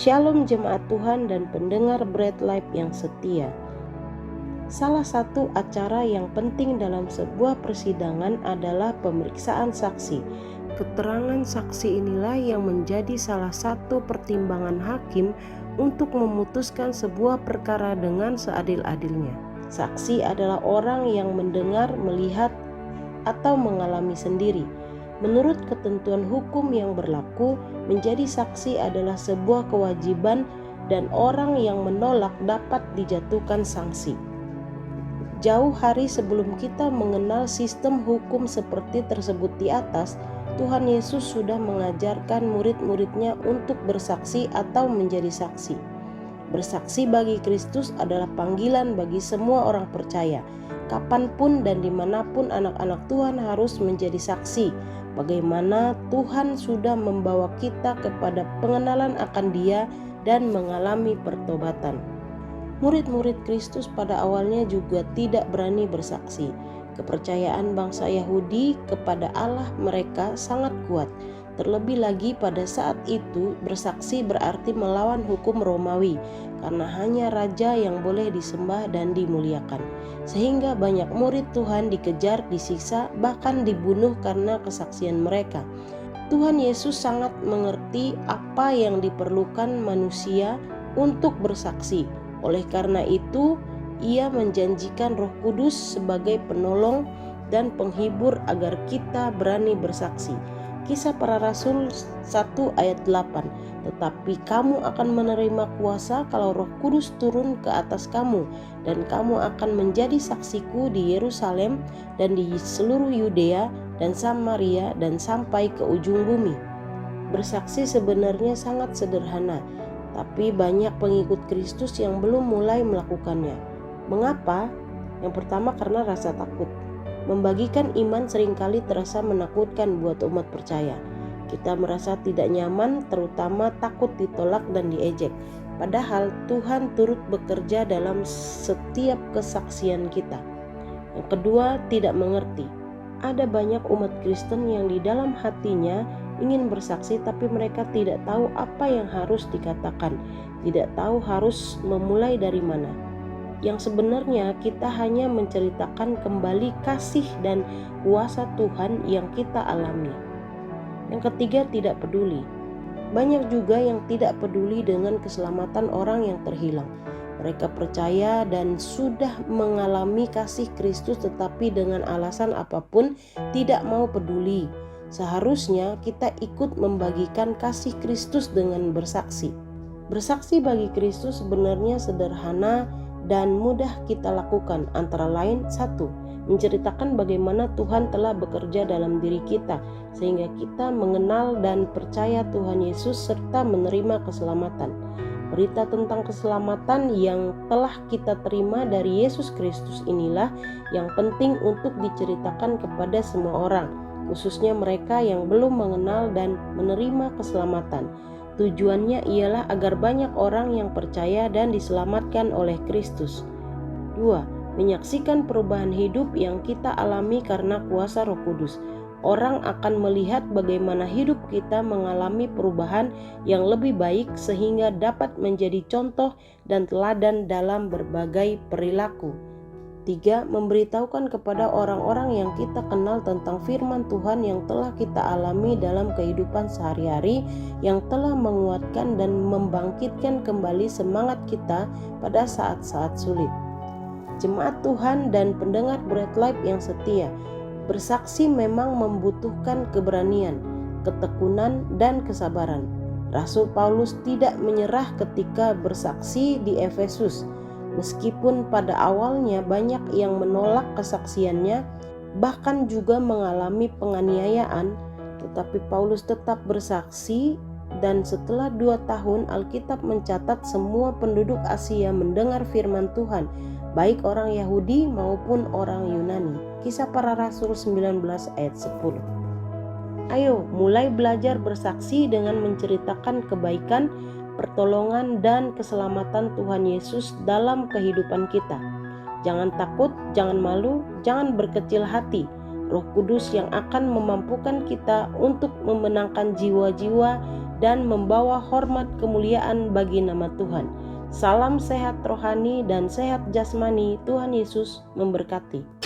Shalom jemaat Tuhan dan pendengar Bread Life yang setia. Salah satu acara yang penting dalam sebuah persidangan adalah pemeriksaan saksi. Keterangan saksi inilah yang menjadi salah satu pertimbangan hakim untuk memutuskan sebuah perkara dengan seadil-adilnya. Saksi adalah orang yang mendengar, melihat, atau mengalami sendiri. Menurut ketentuan hukum yang berlaku, menjadi saksi adalah sebuah kewajiban dan orang yang menolak dapat dijatuhkan sanksi. Jauh hari sebelum kita mengenal sistem hukum seperti tersebut di atas, Tuhan Yesus sudah mengajarkan murid-muridnya untuk bersaksi atau menjadi saksi. Bersaksi bagi Kristus adalah panggilan bagi semua orang percaya. Kapanpun dan dimanapun anak-anak Tuhan harus menjadi saksi bagaimana Tuhan sudah membawa kita kepada pengenalan akan Dia dan mengalami pertobatan. Murid-murid Kristus pada awalnya juga tidak berani bersaksi. Kepercayaan bangsa Yahudi kepada Allah mereka sangat kuat. Terlebih lagi pada saat itu bersaksi berarti melawan hukum Romawi, karena hanya raja yang boleh disembah dan dimuliakan. Sehingga banyak murid Tuhan dikejar, disiksa, bahkan dibunuh karena kesaksian mereka. Tuhan Yesus sangat mengerti apa yang diperlukan manusia untuk bersaksi. Oleh karena itu, Ia menjanjikan Roh Kudus sebagai penolong dan penghibur agar kita berani bersaksi. Kisah Para Rasul 1 ayat 8. Tetapi kamu akan menerima kuasa kalau Roh Kudus turun ke atas kamu, dan kamu akan menjadi saksiku di Yerusalem dan di seluruh Yudea dan Samaria dan sampai ke ujung bumi. Bersaksi sebenarnya sangat sederhana, tapi banyak pengikut Kristus yang belum mulai melakukannya. Mengapa? Yang pertama karena rasa takut. Membagikan iman seringkali terasa menakutkan buat umat percaya. Kita merasa tidak nyaman, terutama takut ditolak dan diejek. Padahal Tuhan turut bekerja dalam setiap kesaksian kita. Yang kedua, tidak mengerti. Ada banyak umat Kristen yang di dalam hatinya ingin bersaksi, tapi mereka tidak tahu apa yang harus dikatakan, tidak tahu harus memulai dari mana. Yang sebenarnya kita hanya menceritakan kembali kasih dan kuasa Tuhan yang kita alami. Yang ketiga, tidak peduli. Banyak juga yang tidak peduli dengan keselamatan orang yang terhilang. Mereka percaya dan sudah mengalami kasih Kristus, tetapi dengan alasan apapun tidak mau peduli. Seharusnya kita ikut membagikan kasih Kristus dengan bersaksi. Bersaksi bagi Kristus sebenarnya sederhana dan mudah kita lakukan, antara lain: 1. Menceritakan bagaimana Tuhan telah bekerja dalam diri kita sehingga kita mengenal dan percaya Tuhan Yesus serta menerima keselamatan. Berita tentang keselamatan yang telah kita terima dari Yesus Kristus inilah yang penting untuk diceritakan kepada semua orang, khususnya mereka yang belum mengenal dan menerima keselamatan. Tujuannya ialah agar banyak orang yang percaya dan diselamatkan oleh Kristus. 2. Menyaksikan perubahan hidup yang kita alami karena kuasa Roh Kudus. Orang akan melihat bagaimana hidup kita mengalami perubahan yang lebih baik sehingga dapat menjadi contoh dan teladan dalam berbagai perilaku. 3. Memberitahukan kepada orang-orang yang kita kenal tentang firman Tuhan yang telah kita alami dalam kehidupan sehari-hari, yang telah menguatkan dan membangkitkan kembali semangat kita pada saat-saat sulit. Jemaat Tuhan dan pendengar Bread Life yang setia, bersaksi memang membutuhkan keberanian, ketekunan, dan kesabaran. Rasul Paulus tidak menyerah ketika bersaksi di Efesus. Meskipun pada awalnya banyak yang menolak kesaksiannya, bahkan juga mengalami penganiayaan, tetapi Paulus tetap bersaksi, dan setelah 2 tahun Alkitab mencatat semua penduduk Asia mendengar firman Tuhan, baik orang Yahudi maupun orang Yunani. Kisah Para Rasul 19 ayat 10. Ayo mulai belajar bersaksi dengan menceritakan kebaikan, pertolongan, dan keselamatan Tuhan Yesus dalam kehidupan kita. Jangan takut, jangan malu, jangan berkecil hati. Roh Kudus yang akan memampukan kita untuk memenangkan jiwa-jiwa dan membawa hormat kemuliaan bagi nama Tuhan. Salam sehat rohani dan sehat jasmani. Tuhan Yesus memberkati.